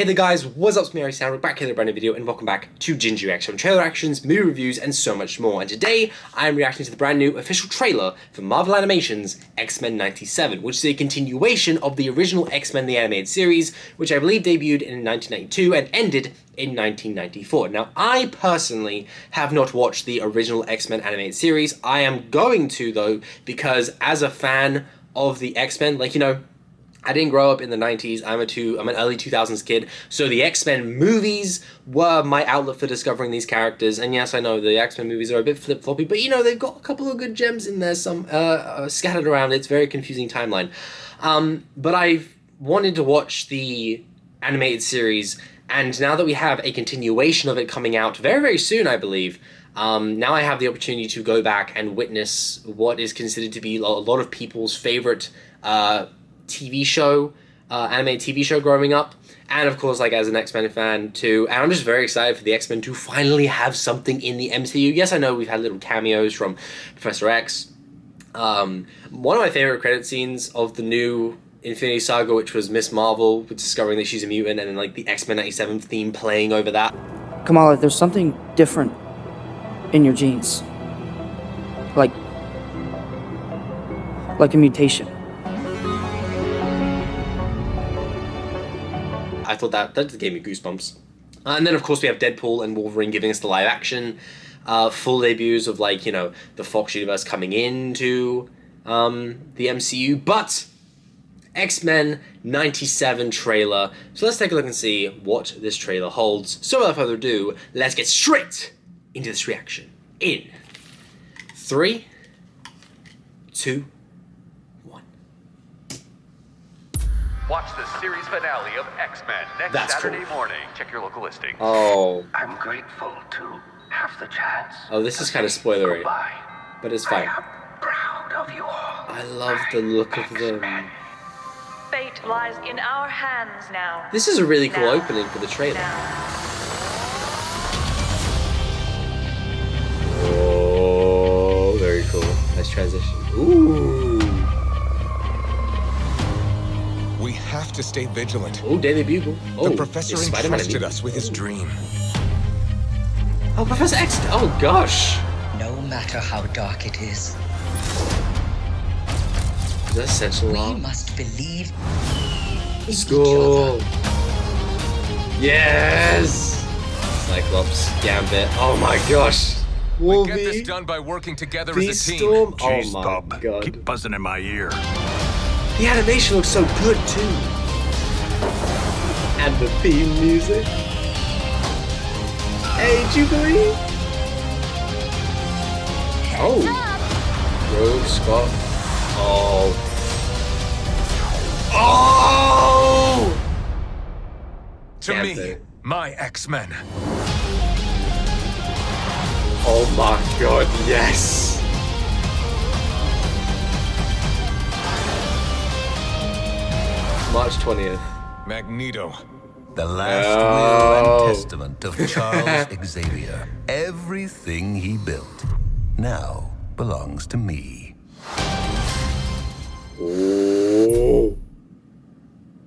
Hey there guys, what's up, it's me, We're back here with a brand new video, and welcome back to Gingy Reacts, from trailer actions, movie reviews, and so much more. And today, I am reacting to the brand new official trailer for Marvel Animation's X-Men 97, which is a continuation of the original X-Men the Animated Series, which I believe debuted in 1992 and ended in 1994. Now, I personally have not watched the original X-Men Animated Series. I am going to, though, because as a fan of the X-Men, I didn't grow up in the 90s, I'm an early 2000s kid, so the X-Men movies were my outlet for discovering these characters, and yes, I know the X-Men movies are a bit flip-floppy, but they've got a couple of good gems in there, some scattered around. It's a very confusing timeline. But I've wanted to watch the animated series, and now that we have a continuation of it coming out very, very soon, I believe, now I have the opportunity to go back and witness what is considered to be a lot of people's favorite TV show, animated TV show growing up, and of course, as an X-Men fan too, and I'm just very excited for the X-Men to finally have something in the MCU. Yes, I know we've had little cameos from Professor X. One of my favorite credit scenes of the new Infinity Saga, which was Miss Marvel discovering that she's a mutant, and then the X-Men 97 theme playing over that. Kamala, there's something different in your genes. Like a mutation. I thought that just gave me goosebumps. And then, of course, we have Deadpool and Wolverine giving us the live-action full debuts of, the Fox universe coming into the MCU. But X-Men 97 trailer. So let's take a look and see what this trailer holds. So without further ado, let's get straight into this reaction. In 3, 2, watch the series finale of X-Men next Saturday morning. Check your local listing. Oh. I'm grateful to have the chance. Oh, this is kind of spoilery. Goodbye. But it's fine. I am proud of you all. I love the look of them. Fate lies in our hands now. This is a really cool opening for the trailer. Oh, very cool. Nice transition. Ooh. We have to stay vigilant. Oh, Daily Bugle. Oh, the professor entrusted us with his dream. Oh, Professor X. Oh, gosh. No matter how dark it is, Is that essential? we must believe in School. Yes. Cyclops, Gambit. Oh my gosh. We get this done by working together as a team. Storm. Jeez, Oh my Bob, god. keep buzzing in my ear. The animation looks so good too. And the theme music. Hey, Jubilee. Oh. Rogue Scott. Oh. Oh! To me, my X-Men. Oh my god, yes. March 20th. Magneto. The last will and testament of Charles Xavier. Everything he built now belongs to me. Oh.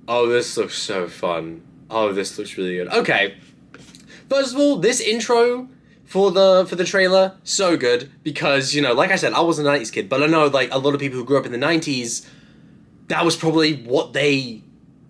Oh, this looks so fun. Oh, this looks really good. Okay. First of all, this intro for the trailer, so good. Because, like I said, I wasn't a 90s kid, but I know, a lot of people who grew up in the 90s, that was probably what they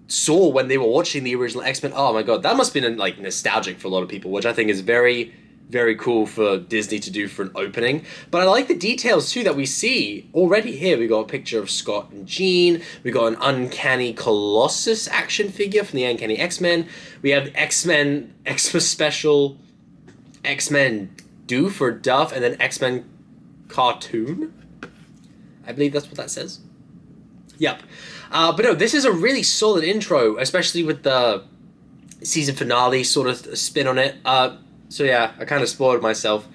saw when they were watching the original X-Men. Oh my god, that must have been nostalgic for a lot of people, which I think is very, very cool for Disney to do for an opening. But I like the details too that we see already here. We got a picture of Scott and Jean. We got an uncanny Colossus action figure from the Uncanny X-Men. We have X-Men Extra Special, X-Men Doof or Duff, and then X-Men Cartoon. I believe that's what that says. Yep. But no, this is a really solid intro, especially with the season finale sort of spin on it. So yeah, I kind of spoiled myself.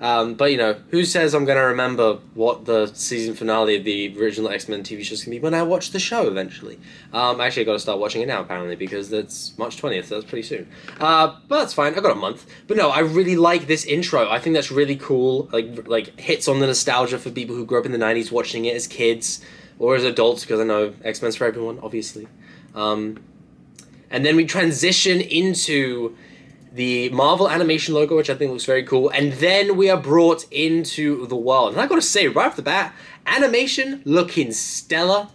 But who says I'm going to remember what the season finale of the original X-Men TV show is going to be when I watch the show eventually? Actually, I got to start watching it now, apparently, because that's March 20th, so that's pretty soon. But that's fine, I've got a month. But no, I really like this intro. I think that's really cool. Like hits on the nostalgia for people who grew up in the 90s watching it as kids. Or as adults, because I know X-Men's for everyone, obviously. And then we transition into the Marvel animation logo, which I think looks very cool. And then we are brought into the world. And I gotta say, right off the bat, animation looking stellar.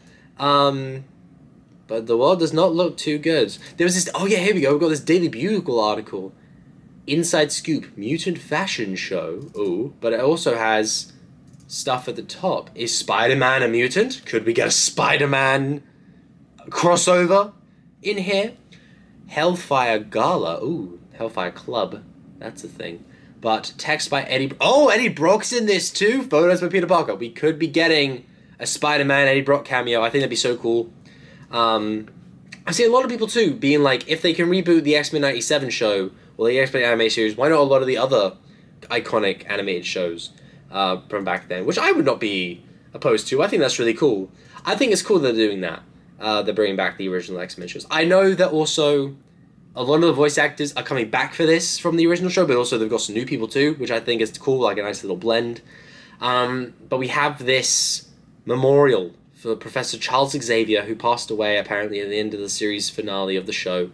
But the world does not look too good. There was this, oh yeah, here we go. We've got this Daily Bugle article. Inside Scoop, mutant fashion show. Ooh, but it also has stuff at the top. Is Spider-Man a mutant? Could we get a Spider-Man crossover in here? Hellfire Gala. Ooh, Hellfire Club. That's a thing. But text by Eddie... Oh, Eddie Brock's in this too. Photos by Peter Parker. We could be getting a Spider-Man Eddie Brock cameo. I think that'd be so cool. I see a lot of people too being like, if they can reboot the X-Men 97 show or the X-Men anime series, why not a lot of the other iconic animated shows from back then, which I would not be opposed to. I think that's really cool. I think it's cool they're doing that. They're bringing back the original X-Men shows. I know that also a lot of the voice actors are coming back for this from the original show, but also they've got some new people too, which I think is cool, like a nice little blend. But we have this memorial for Professor Charles Xavier, who passed away apparently at the end of the series finale of the show.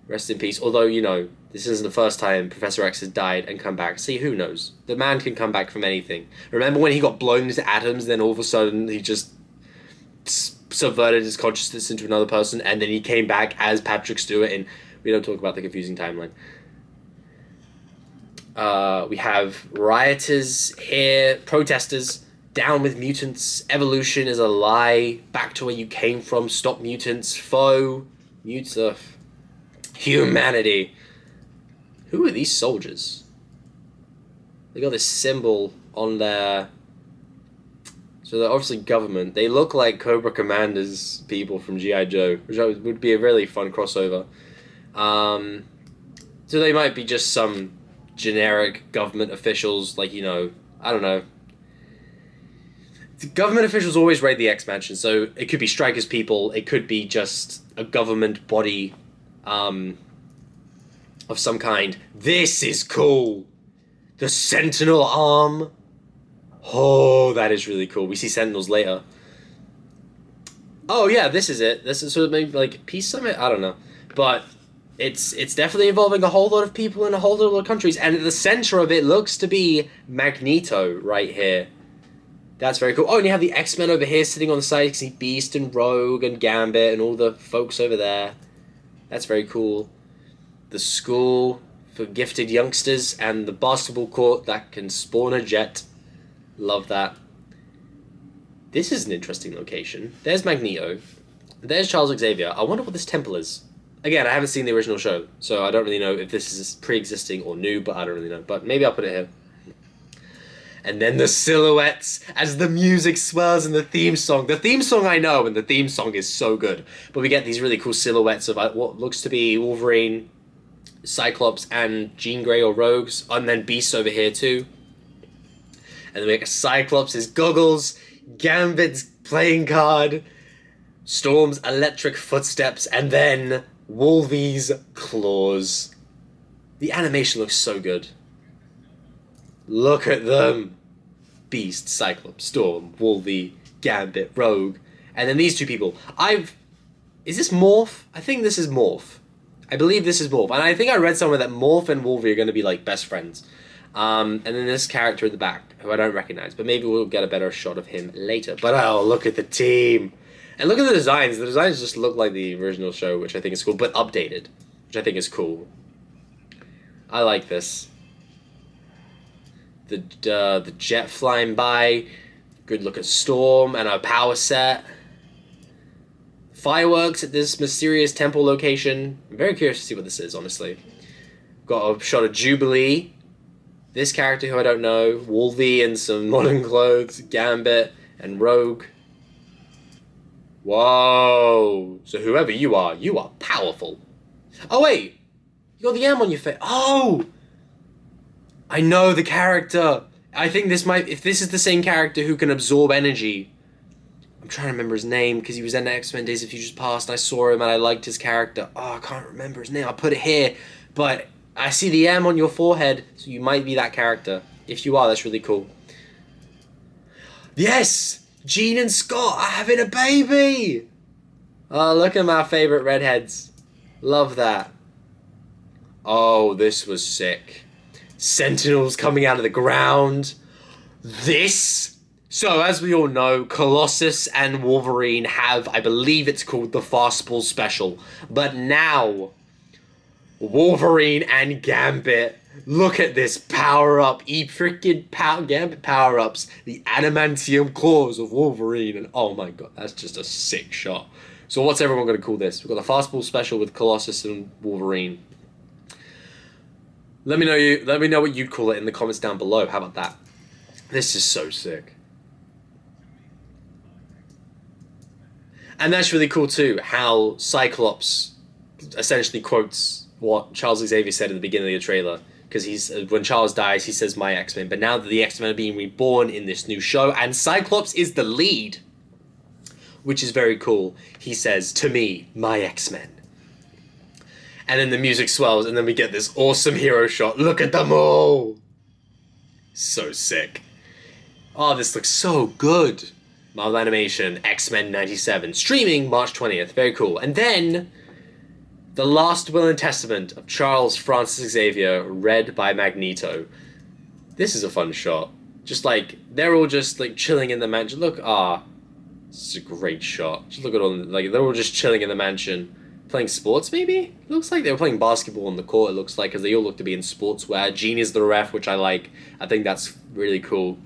Rest in peace. Although, you know, this isn't the first time Professor X has died and come back. See, who knows? The man can come back from anything. Remember when he got blown into atoms, then all of a sudden he just subverted his consciousness into another person, and then he came back as Patrick Stewart, and we don't talk about the confusing timeline. We have rioters here, protesters, down with mutants, evolution is a lie, back to where you came from, stop mutants, foe, humanity. Who are these soldiers? They got this symbol on their... So they're obviously government. They look like Cobra Commander's people from G.I. Joe, which would be a really fun crossover. So they might be just some generic government officials, like, you know, I don't know. The government officials always raid the X-Mansion, so it could be Stryker's people, it could be just a government body of some kind. This is cool! The Sentinel arm! Oh, that is really cool. We see Sentinels later. Oh yeah, this is it. This is sort of maybe like Peace Summit? I don't know. But it's definitely involving a whole lot of people in a whole lot of countries, and at the center of it looks to be Magneto right here. That's very cool. Oh, and you have the X-Men over here sitting on the side. You can see Beast and Rogue and Gambit and all the folks over there. That's very cool. The school for gifted youngsters and the basketball court that can spawn a jet. Love that. This is an interesting location. There's Magneto. There's Charles Xavier. I wonder what this temple is. Again, I haven't seen the original show, so I don't really know if this is pre-existing or new, but I don't really know. But maybe I'll put it here. And then the silhouettes as the music swells in the theme song. The theme song I know, and the theme song is so good. But we get these really cool silhouettes of what looks to be Wolverine, Cyclops, and Jean Grey or Rogues. And then Beast over here too. And then we get Cyclops' goggles, Gambit's playing card, Storm's electric footsteps, and then Wolvie's claws. The animation looks so good. Look at them. Beast, Cyclops, Storm, Wolvie, Gambit, Rogue. And then these two people. Is this Morph? I think this is Morph. I believe this is Morph. And I think I read somewhere that Morph and Wolvie are going to be like best friends. And then this character in the back, who I don't recognize. But maybe we'll get a better shot of him later. But oh, look at the team. And look at the designs. The designs just look like the original show, which I think is cool. But updated, which I think is cool. I like this. The jet flying by, good look at Storm and our power set. Fireworks at this mysterious temple location. I'm very curious to see what this is, honestly. Got a shot of Jubilee. This character who I don't know. Wolvie in some modern clothes. Gambit and Rogue. Whoa. So whoever you are powerful. Oh wait, you got the M on your face. Oh! I know the character. I think this might... If this is the same character who can absorb energy... I'm trying to remember his name, because he was in X-Men Days of Futures Past, and I saw him, and I liked his character. Oh, I can't remember his name. I'll put it here. But I see the M on your forehead, so you might be that character. If you are, that's really cool. Yes! Jean and Scott are having a baby! Oh, look at my favourite redheads. Love that. Oh, this was sick. Sentinels coming out of the ground. This. So, as we all know, Colossus and Wolverine have, I believe it's called the Fastball Special. But now, Wolverine and Gambit. Look at this power-up. Gambit power-ups. The adamantium claws of Wolverine. And oh my god, that's just a sick shot. So what's everyone going to call this? We've got the Fastball Special with Colossus and Wolverine. Let me know what you'd call it in the comments down below. How about that? This is so sick. And that's really cool too, how Cyclops essentially quotes what Charles Xavier said at the beginning of the trailer. Because when Charles dies, he says, my X-Men. But now that the X-Men are being reborn in this new show, and Cyclops is the lead, which is very cool, he says, to me, my X-Men. And then the music swells, and then we get this awesome hero shot. Look at them all! So sick. Oh, this looks so good. Marvel Animation, X-Men 97, streaming March 20th. Very cool. And then, The Last Will and Testament of Charles Francis Xavier, read by Magneto. This is a fun shot. Just like, they're all just like chilling in the mansion. Look, this is a great shot. Just look at all, like, they're all just chilling in the mansion. Playing sports, maybe? Looks like they were playing basketball on the court, it looks like, because they all look to be in sportswear. Jean is the ref, which I like. I think that's really cool.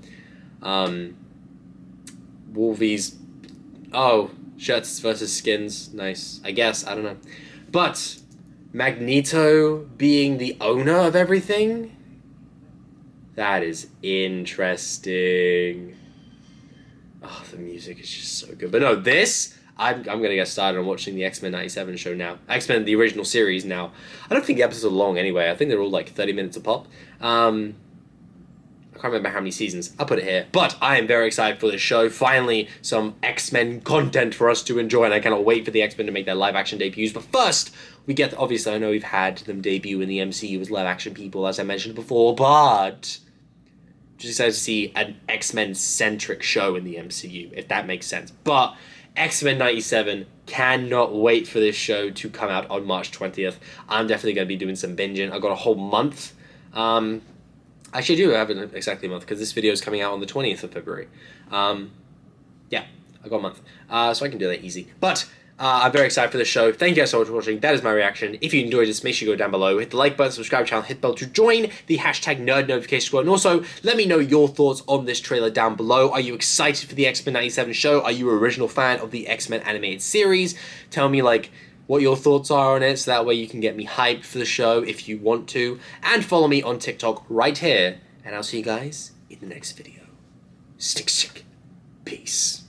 Wolvies. Oh, shirts versus skins. Nice. I guess. I don't know. But Magneto being the owner of everything? That is interesting. Oh, the music is just so good. But no, this... I'm going to get started on watching the X-Men 97 show now. X-Men, the original series now. I don't think the episodes are long anyway. I think they're all like 30 minutes a pop. I can't remember how many seasons. I'll put it here. But I am very excited for this show. Finally, some X-Men content for us to enjoy, and I cannot wait for the X-Men to make their live-action debuts. But first, we get... Obviously, I know we've had them debut in the MCU as live-action people, as I mentioned before, but... just excited to see an X-Men-centric show in the MCU, if that makes sense. But... X-Men 97, cannot wait for this show to come out on March 20th. I'm definitely going to be doing some binging. I've got a whole month. Actually, I do have exactly a month, because this video is coming out on the 20th of February. Yeah, I got a month. So I can do that easy. But I'm very excited for this show. Thank you guys so much for watching. That is my reaction. If you enjoyed this, make sure you go down below, hit the like button, subscribe to the channel, hit the bell to join the hashtag nerd notification squad. And also, let me know your thoughts on this trailer down below. Are you excited for the X-Men 97 show? Are you an original fan of the X-Men animated series? Tell me, like, what your thoughts are on it, so that way you can get me hyped for the show if you want to. And follow me on TikTok right here. And I'll see you guys in the next video. Stick. Peace.